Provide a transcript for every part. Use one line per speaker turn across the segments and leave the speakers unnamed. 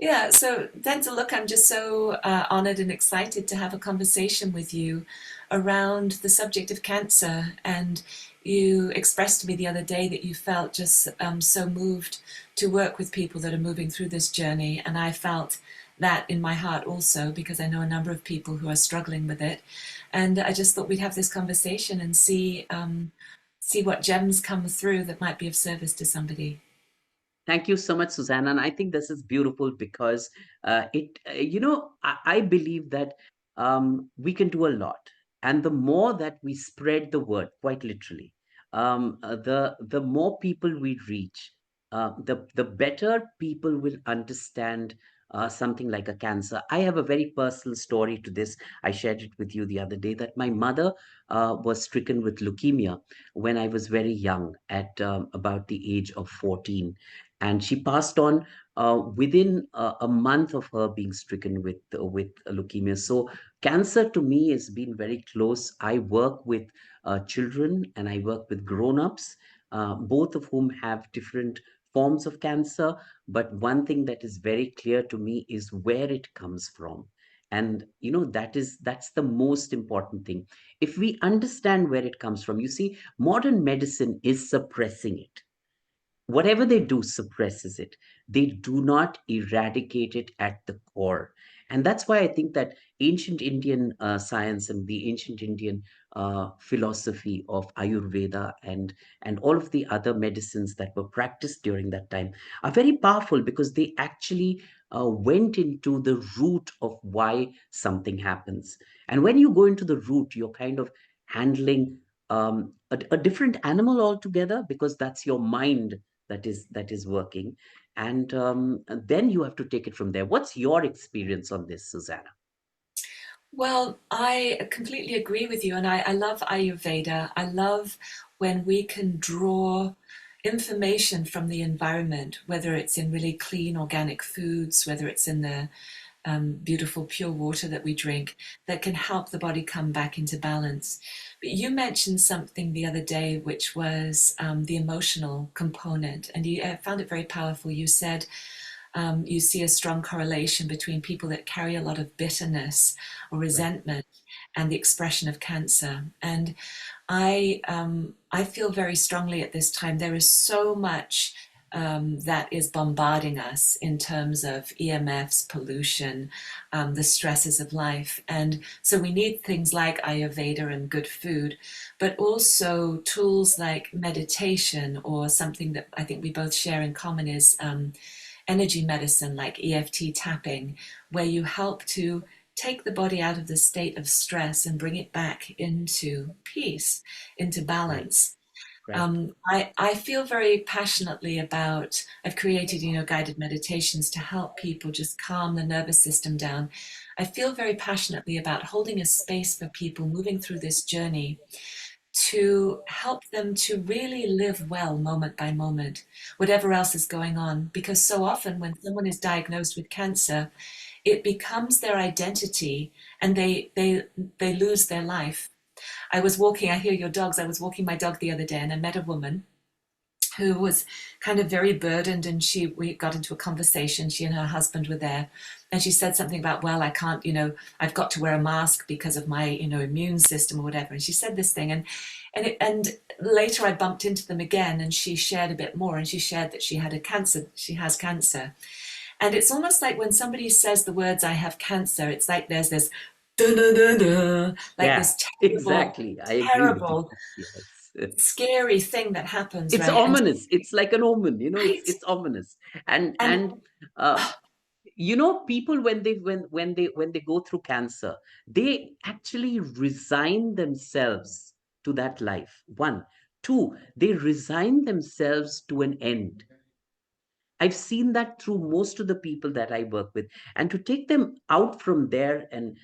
Yeah, so Denzil, look, I'm just so honored and excited to have a conversation with you around the subject of cancer. And you expressed to me the other day that you felt just so moved to work with people that are moving through this journey. And I felt that in my heart also, because I know a number of people who are struggling with it. And I just thought we'd have this conversation and see what gems come through that might be of service to somebody.
Thank you so much, Susanna. And I think this is beautiful because I believe that we can do a lot. And the more that we spread the word, quite literally, the more people we reach, the better people will understand something like a cancer. I have a very personal story to this. I shared it with you the other day that my mother was stricken with leukemia when I was very young, at about the age of 14, and she passed on within a month of her being stricken with leukemia. So cancer to me has been very close. I work with children and I work with grown-ups, both of whom have different forms of cancer. But one thing that is very clear to me is where it comes from. And that's the most important thing. If we understand where it comes from, you see, modern medicine is suppressing it. Whatever they do suppresses it. They do not eradicate it at the core. And that's why I think that ancient Indian science and the ancient Indian philosophy of Ayurveda and all of the other medicines that were practiced during that time are very powerful, because they actually went into the root of why something happens. And when you go into the root, you're kind of handling a different animal altogether, because that's your mind that is working. And then you have to take it from there. What's your experience on this, Susanna?
Well, I completely agree with you, and I love Ayurveda. I love when we can draw information from the environment, whether it's in really clean organic foods, whether it's in the beautiful pure water that we drink, that can help the body come back into balance. But you mentioned something the other day, which was the emotional component, and I found it very powerful. You said you see a strong correlation between people that carry a lot of bitterness or
Right.
resentment and the expression of cancer. And I feel very strongly at this time there is so much that is bombarding us in terms of EMFs, pollution, the stresses of life. And so we need things like Ayurveda and good food, but also tools like meditation, or something that I think we both share in common is energy medicine like EFT tapping, where you help to take the body out of the state of stress and bring it back into peace, into
Right.
balance.
Right.
I feel very passionately about, I've created, guided meditations to help people just calm the nervous system down. I feel very passionately about holding a space for people moving through this journey to help them to really live well moment by moment, whatever else is going on. Because so often when someone is diagnosed with cancer, it becomes their identity, and they lose their life. I hear your dogs. I was walking my dog the other day and I met a woman who was kind of very burdened, and we got into a conversation. She and her husband were there, and she said something about, well, I can't, I've got to wear a mask because of my immune system or whatever. And she said this thing, and later I bumped into them again, and she shared a bit more, and she shared that she has cancer. And it's almost like when somebody says the words "I have cancer," it's like there's this dun, dun, dun, dun, like
Yeah,
this terrible,
exactly. I agree with you.
terrible,
Yes.
scary thing that happens,
It's
right? And
ominous. It's like an omen,
right,
it's ominous. And
and
and uh, people, when they go through cancer, they actually resign themselves to that life. One. Two, they resign themselves to an end. I've seen that through most of the people that I work with, and to take them out from there, and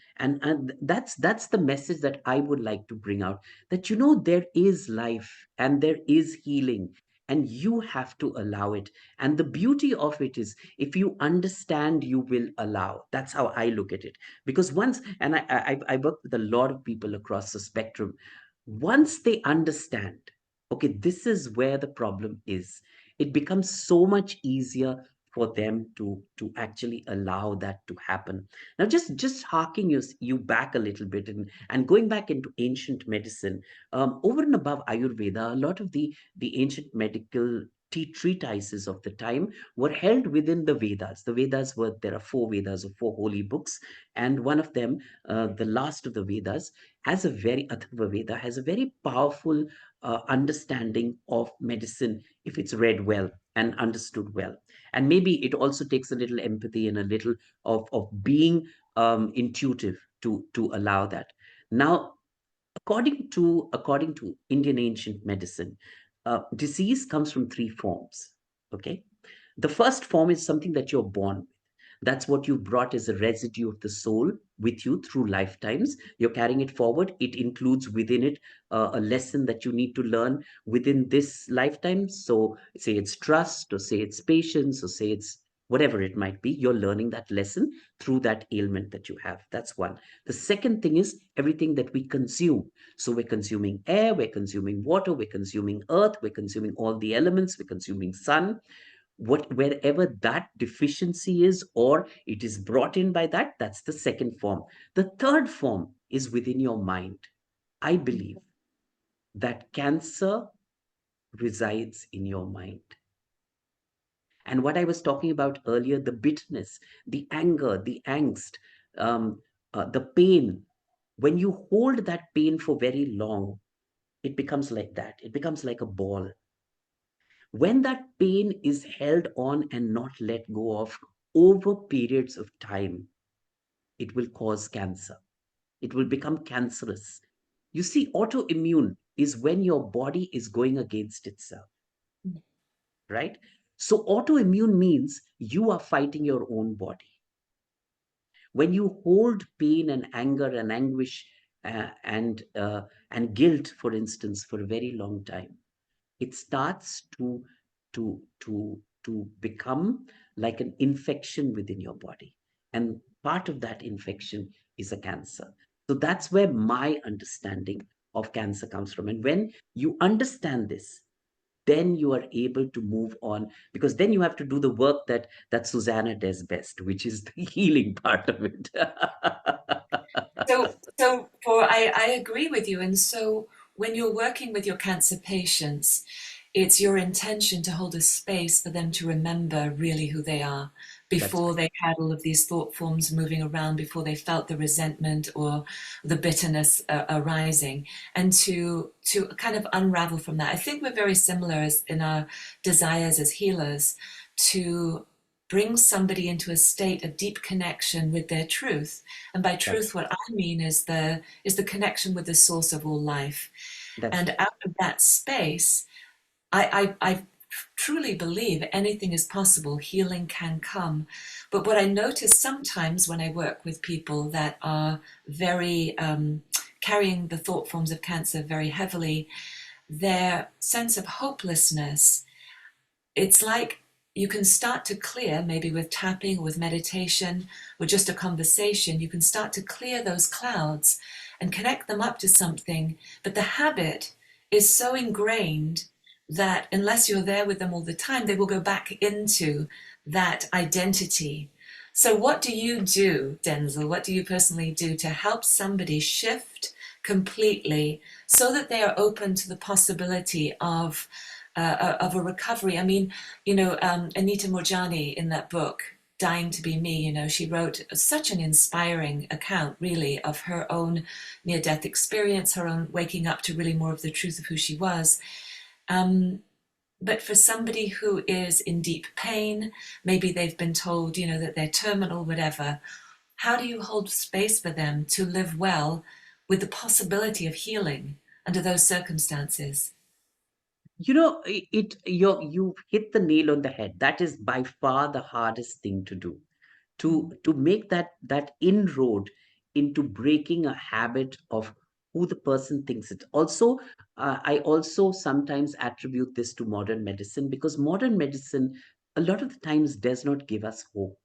that's the message that I would like to bring out. That there is life and there is healing, and you have to allow it. And the beauty of it is, if you understand, you will allow. That's how I look at it. Because once, and I work with a lot of people across the spectrum. Once they understand, okay, this is where the problem is, it becomes so much easier for them to actually allow that to happen. Now, just harking you back a little bit, and going back into ancient medicine, over and above Ayurveda, a lot of the ancient medical treatises of the time were held within the Vedas. The Vedas were, there are four Vedas or four holy books, and one of them, the last of the Vedas, has a very, Atharva Veda has a very powerful understanding of medicine if it's read well and understood well. And maybe it also takes a little empathy and a little of being intuitive to allow that. Now, according to Indian ancient medicine, disease comes from three forms. Okay, the first form is something that you're born with. That's what you brought as a residue of the soul with you through lifetimes. You're carrying it forward. It includes within it a lesson that you need to learn within this lifetime. So, say it's trust, or say it's patience, or say it's whatever it might be. You're learning that lesson through that ailment that you have. That's one. The second thing is everything that we consume. So, we're consuming air, we're consuming water, we're consuming earth, we're consuming all the elements, we're consuming sun. Wherever that deficiency is, or it is brought in by that, that's the second form. The third form is within your mind. I believe that cancer resides in your mind. And what I was talking about earlier, the bitterness, the anger, the angst, the pain, when you hold that pain for very long, it becomes like that. It becomes like a ball. When that pain is held on and not let go of over periods of time, it will cause cancer. It will become cancerous. You see, autoimmune is when your body is going against itself, right? So, autoimmune means you are fighting your own body. When you hold pain and anger and anguish and guilt, for instance, for a very long time, it starts to become like an infection within your body, and part of that infection is a cancer. So that's where my understanding of cancer comes from. And when you understand this, then you are able to move on, because then you have to do the work that Susanna does best, which is the healing part of it.
So I agree with you. And so when you're working with your cancer patients, it's your intention to hold a space for them to remember really who they are
That's
before
right.
they had all of these thought forms moving around, before they felt the resentment or the bitterness arising, and to kind of unravel from that. I think we're very similar as in our desires as healers to bring somebody into a state of deep connection with their truth. And by
That's
truth, what I mean is the connection with the source of all life.
that's
And
right.
out of that space, I truly believe anything is possible, healing can come. But what I notice sometimes when I work with people that are very carrying the thought forms of cancer very heavily, their sense of hopelessness, it's like you can start to clear, maybe with tapping, with meditation, or just a conversation, you can start to clear those clouds and connect them up to something. But the habit is so ingrained that unless you're there with them all the time, they will go back into that identity. So, what do you do, Denzil? What do you personally do to help somebody shift completely so that they are open to the possibility of a recovery? I mean, Anita Morjani in that book, Dying to Be Me, she wrote such an inspiring account, really, of her own near death experience, her own waking up to really more of the truth of who she was. Um, but for somebody who is in deep pain, maybe they've been told, that they're terminal, whatever, how do you hold space for them to live well with the possibility of healing under those circumstances?
You hit the nail on the head. That is by far the hardest thing to do, to make that inroad into breaking a habit of who the person thinks it. Also, I also sometimes attribute this to modern medicine, because modern medicine a lot of the times does not give us hope.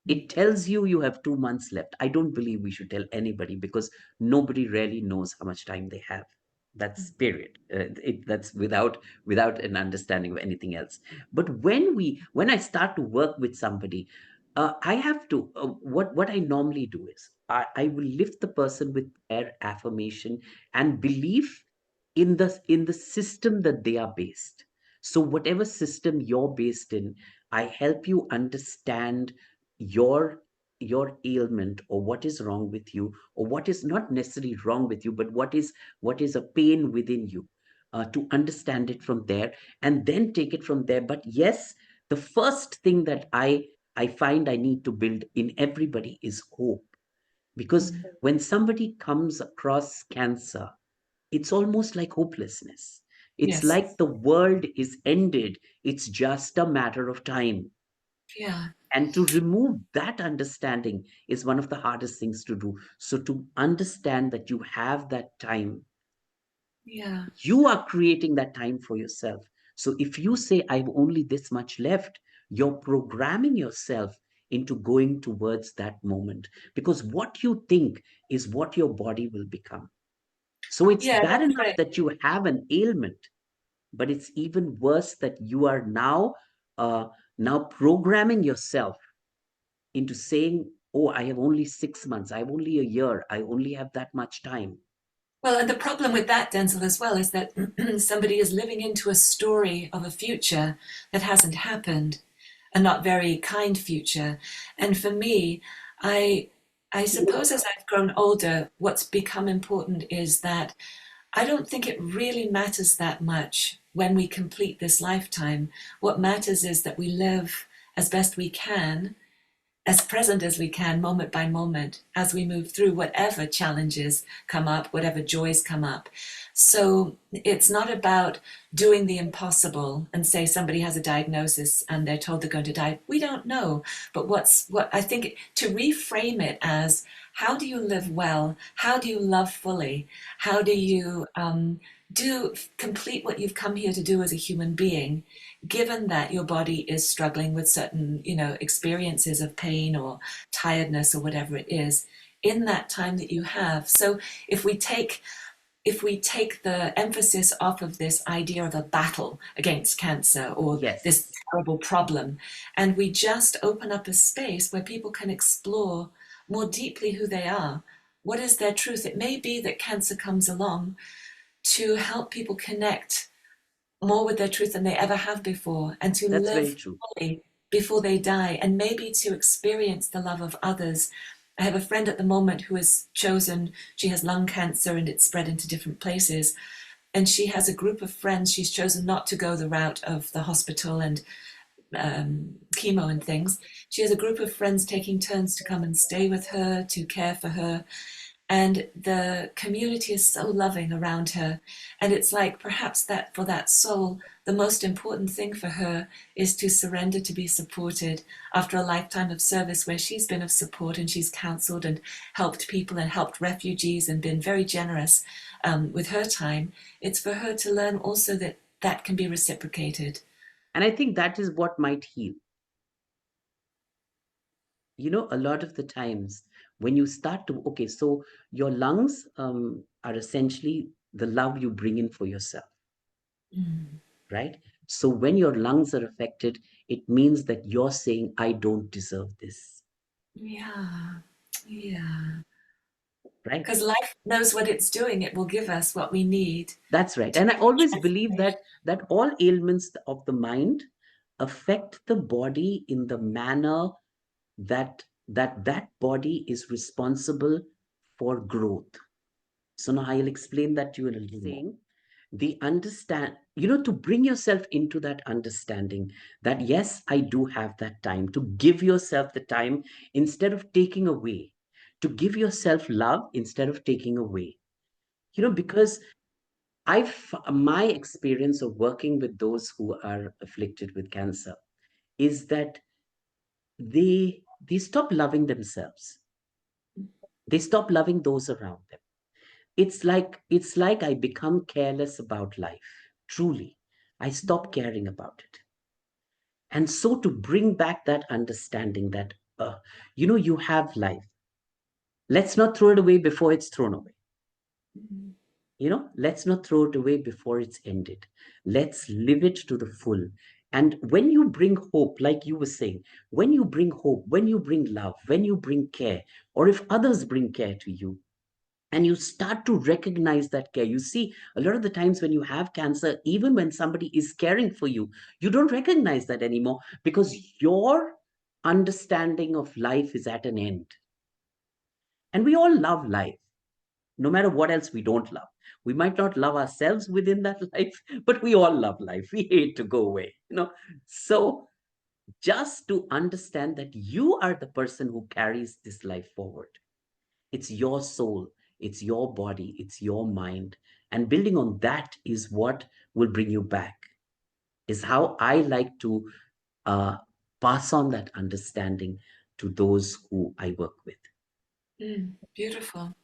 It tells you have 2 months left. I don't believe we should tell anybody, because nobody really knows how much time they have. That's period. That's without an understanding of anything else. But when I start to work with somebody, I have to what I normally do is I will lift the person with their affirmation and belief in the system that they are based. So whatever system you're based in, I help you understand your your ailment, or what is wrong with you, or what is not necessarily wrong with you, but what is a pain within you, to understand it from there and then take it from there. But yes, the first thing that I find I need to build in everybody is hope. Because
Mm.
when somebody comes across cancer, it's almost like hopelessness. It's
Yes.
like the world is ended. It's just a matter of time.
Yeah.
And to remove that understanding is one of the hardest things to do. So to understand that you have that time,
Yeah.
you are creating that time for yourself. So if you say, I've only this much left, you're programming yourself into going towards that moment, because what you think is what your body will become. So it's
Yeah,
bad
that's
enough
right.
that you have an ailment, but it's even worse that you are uh, now programming yourself into saying, oh, I have only 6 months, I have only a year, I only have that much time.
Well, and the problem with that, Denzil, as well, is that somebody is living into a story of a future that hasn't happened, a not very kind future. And for me, I I suppose as I've grown older, what's become important is that I don't think it really matters that much when we complete this lifetime. What matters is that we live as best we can, as present as we can, moment by moment, as we move through whatever challenges come up, whatever joys come up. So it's not about doing the impossible and say somebody has a diagnosis and they're told they're going to die. We don't know. But what I think to reframe it as how do you live well? How do you love fully? How do you do complete what you've come here to do as a human being, given that your body is struggling with certain, experiences of pain or tiredness or whatever it is in that time that you have. So if we take if we take the emphasis off of this idea of a battle against cancer or this
Yes,
terrible problem, and we just open up a space where people can explore more deeply who they are, what is their truth? It may be that cancer comes along to help people connect more with their truth than they ever have before, and to
that's very
live
true.
fully before they die, and maybe to experience the love of others. I have a friend at the moment who has chosen, she has lung cancer and it's spread into different places. And she has a group of friends. She's chosen not to go the route of the hospital and chemo and things. She has a group of friends taking turns to come and stay with her, to care for her, and the community is so loving around her. And it's like perhaps that for that soul, the most important thing for her is to surrender to be supported after a lifetime of service where she's been of support and she's counseled and helped people and helped refugees and been very generous with her time. It's for her to learn also that that can be reciprocated.
And I think that is what might heal. A lot of the times when you start to, okay, so your lungs are essentially the love you bring in for yourself,
Mm.
right? So when your lungs are affected, it means that you're saying, I don't deserve this,
Yeah, yeah.
right?
Because life knows what it's doing. It will give us what we need
That's right.
to
And I
make the
always believe
transformation.
that all ailments of the mind affect the body in the manner that body is responsible for growth. So now I'll explain that to you a little more. Saying the understand, to bring yourself into that understanding that yes, I do have that time, to give yourself the time instead of taking away, to give yourself love instead of taking away. Because my experience of working with those who are afflicted with cancer is that they stop loving themselves. They stop loving those around them. It's like I become careless about life. Truly, I stop caring about it. And so to bring back that understanding that you have life. Let's not throw it away before it's thrown away. let's not throw it away before it's ended. Let's live it to the full. And when you bring hope, like you were saying, when you bring hope, when you bring love, when you bring care, or if others bring care to you, and you start to recognize that care. You see, a lot of the times when you have cancer, even when somebody is caring for you, you don't recognize that anymore because your understanding of life is at an end. And we all love life, no matter what else we don't love. We might not love ourselves within that life, but we all love life. We hate to go away. So just to understand that you are the person who carries this life forward. It's your soul, it's your body, it's your mind. And building on that is what will bring you back, is how I like to uh, pass on that understanding to those who I work with.
Beautiful.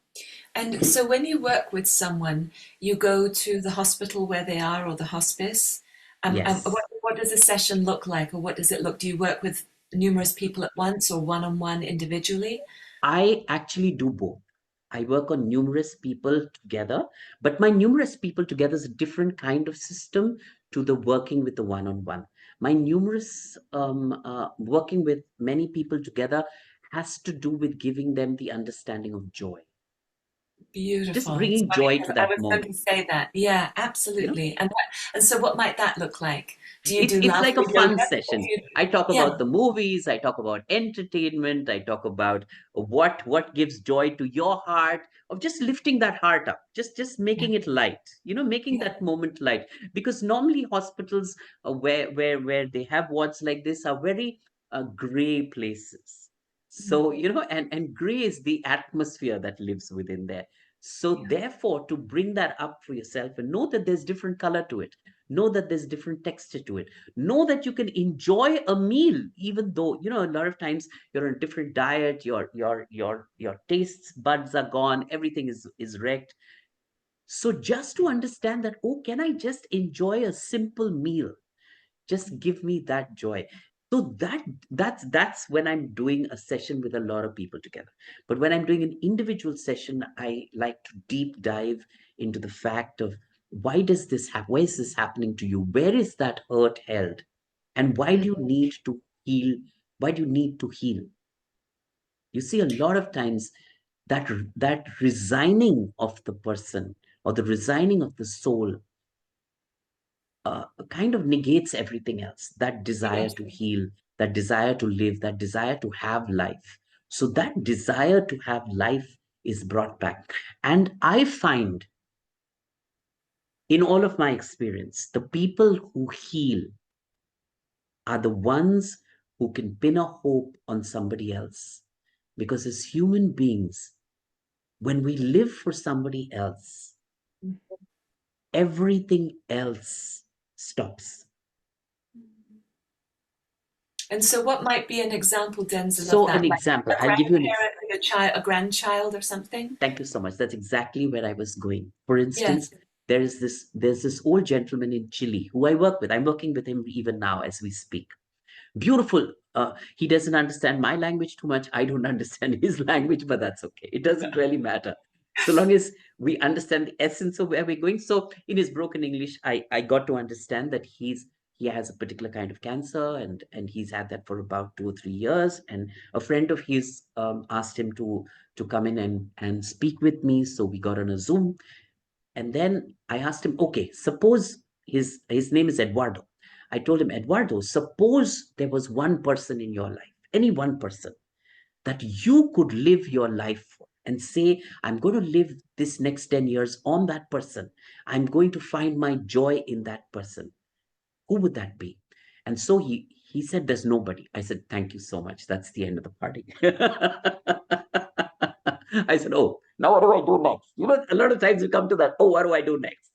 And so when you work with someone, you go to the hospital where they are or the hospice.
Yes.
What does a session look like, or what does it look? Do you work with numerous people at once or one-on-one individually?
I actually do both. I work on numerous people together, but my numerous people together is a different kind of system to the working with the one on one. My numerous working with many people together has to do with giving them the understanding of joy, just
Beautiful. It's
bringing
funny
joy to
because I
that
was going to
moment.
say that. Yeah,
You know,
absolutely. And so what might that look like? Do you do
it's like
laughter
a
yoga?
fun
Or
session.
do you,
I talk
yeah,
about the movies, I talk about entertainment, I talk about what gives joy to your heart, of just lifting that heart up, just
yeah,
making it light, making
yeah,
that moment light. Because normally hospitals, where they have wards like this, are very gray places. So and gray is the atmosphere that lives within there. So
yeah.
therefore, to bring that up for yourself and know that there's different color to it, know that there's different texture to it, know that you can enjoy a meal, even though a lot of times you're on a different diet, your taste buds are gone, everything is wrecked. So just to understand that, oh, can I just enjoy a simple meal, just give me that joy. So that's when I'm doing a session with a lot of people together. But when I'm doing an individual session, I like to deep dive into the fact of, why is this happening to you, where is that hurt held, and why do you
Mm,
need to heal, why do you need to heal. You see, a lot of times that resigning of the person, or the resigning of the soul, kind of negates everything else, that desire
yes.
to heal, that desire to live, that desire to have life. So that desire to have life is brought back. And I find, in all of my experience, the people who heal are the ones who can pin a hope on somebody else. Because as human beings, when we live for somebody else, everything else stops.
And so what might be an example, Denzil, of
So an
that? Like
example,
a
I'll give you an
grandparent with a child, a grandchild or something?
Thank you so much. That's exactly where I was going. For
Yes.
instance, there's this old gentleman in Chile who I work with. I'm working with him even now as we speak. Beautiful. He doesn't understand my language too much. I don't understand his language, but that's okay. It doesn't really matter. So long as we understand the essence of where we're going. So in his broken English, I got to understand that he has a particular kind of cancer, and he's had that for about 2 or 3 years. And a friend of his asked him to come in and speak with me. So we got on a Zoom, and then I asked him, okay, suppose his name is Eduardo. I told him, Eduardo, suppose there was one person in your life, any one person that you could live your life for and say, I'm going to live this next 10 years on that person. I'm going to find my joy in that person. Who would that be? And so he said, there's nobody. I said, thank you so much. That's the end of the party. I said, oh, now what do I do next? A lot of times you come to that, oh, what do I do next?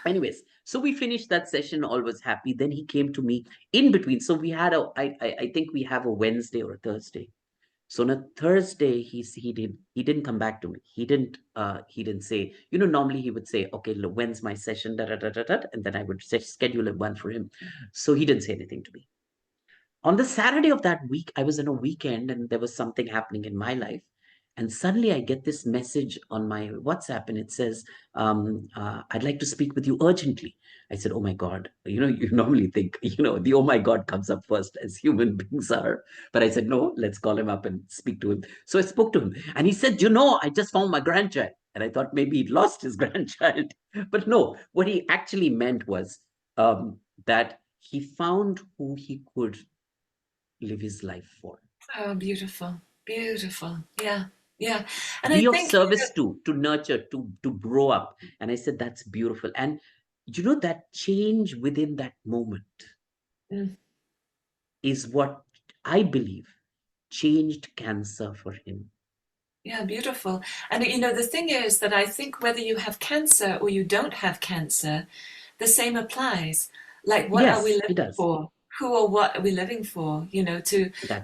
Anyways, so we finished that session, all was happy. Then he came to me in between. So we had I think we have a Wednesday or a Thursday. So on a Thursday, he didn't come back to me. He didn't say, normally he would say, okay, look, when's my session, da, da, da, da, da, and then I would schedule a one for him. So he didn't say anything to me. On the Saturday of that week, I was in a weekend and there was something happening in my life. And suddenly I get this message on my WhatsApp, and it says, I'd like to speak with you urgently. I said, oh my God, you normally think, the oh my God comes up first, as human beings are. But I said, no, let's call him up and speak to him. So I spoke to him, and he said, I just found my grandchild. And I thought maybe he'd lost his grandchild. But no, what he actually meant was that he found who he could live his life for.
Oh, beautiful, beautiful. Yeah, yeah. And I
Be of
think,
service to nurture, to grow up. And I said, that's beautiful. And that change within that moment
mm,
is what I believe changed cancer for him.
yeah, beautiful. And the thing is that I think whether you have cancer or you don't have cancer, the same applies. Like, what are we
Yes, it
living
does.
for? Who or what are we living for?
That's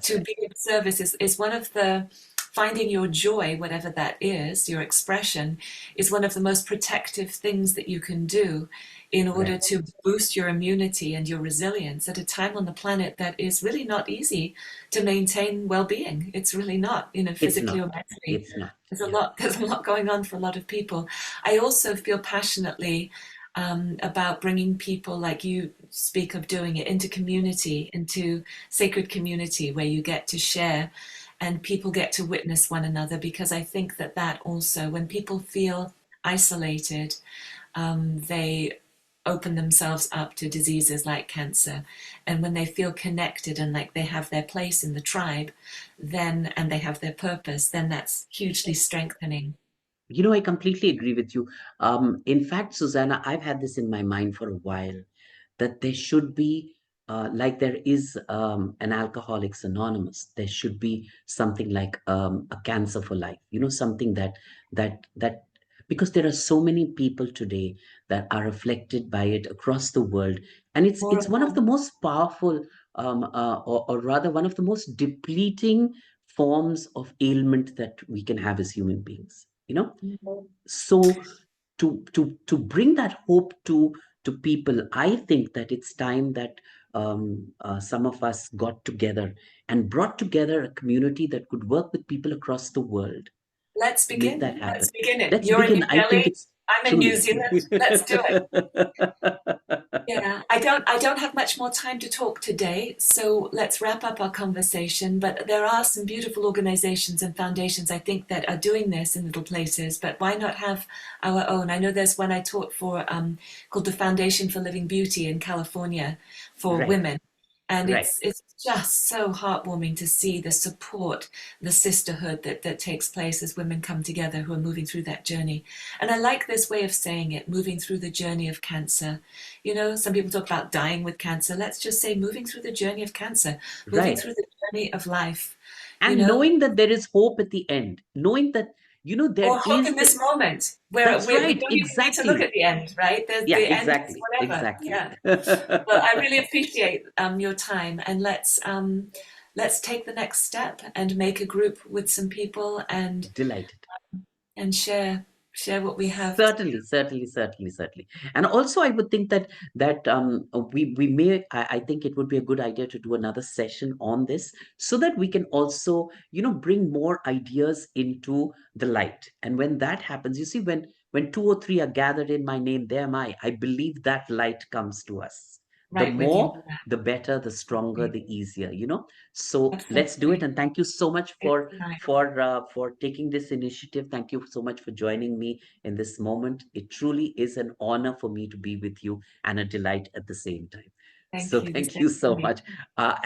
To
right.
be of service is one of the finding your joy, whatever that is, your expression, is one of the most protective things that you can do in order
Right.
to boost your immunity and your resilience at a time on the planet that is really not easy to maintain well-being. It's really not,
It's
physically or
not.
mentally.
It's not.
There's a
Yeah.
lot, there's a lot going on for a lot of people. I also feel passionately about bringing people like you speak of doing it into community, into sacred community where you get to share and people get to witness one another, because I think that also, when people feel isolated, they open themselves up to diseases like cancer. And when they feel connected and like they have their place in the tribe, then and they have their purpose, then that's hugely strengthening.
I completely agree with you. In fact, Susanna, I've had this in my mind for a while, that there should be, like there is an Alcoholics Anonymous, there should be something like a Cancer for Life. Something that because there are so many people today that are afflicted by it across the world, and it's
More
it's
and
one of
more.
the most powerful, or rather, one of the most depleting forms of ailment that we can have as human beings. So to bring that hope to people, I think that it's time that some of us got together and brought together a community that could work with people across the world
Let's
to make
begin.
that
Let's
happen.
begin it.
Let's
You're in
begin.
New
I think
Delhi.
it's
I'm in New
truly.
Zealand. Let's do it. Yeah, I don't have much more time to talk today, so let's wrap up our conversation. But there are some beautiful organizations and foundations, I think, that are doing this in little places, but why not have our own? I know there's one I taught for called the Foundation for Living Beauty in California for
Right,
women. And
right.
it's just so heartwarming to see the support, the sisterhood that takes place as women come together who are moving through that journey. And I like this way of saying it, moving through the journey of cancer. Some people talk about dying with cancer. Let's just say moving through the journey of cancer, moving
Right.
through the journey of life, you
And
know,
knowing that there is hope at the end, knowing that there
or hope
is
in this moment where
that's
we
right,
don't even need to look
exactly.
at the end, right?
Yeah,
The end is
exactly,
whatever.
exactly.
Yeah. Well, I really appreciate your time, and let's take the next step and make a group with some people
Delighted.
and share what we have.
Certainly, certainly, certainly, certainly. And also, I would think that we may. I think it would be a good idea to do another session on this, so that we can also bring more ideas into the light. And when that happens, you see, when two or three are gathered in my name, there am I. I believe that light comes to us. The
Right with you.
more, the better, the stronger,
Absolutely.
the easier. So let's do it.
Absolutely.
And thank you so much
It's
for
time.
for taking this initiative. Thank you so much for joining me in this moment. It truly is an honor for me to be with you, and a delight at the same time. So
Thank you. The
thank
same
you
for
so
me.
much. Uh,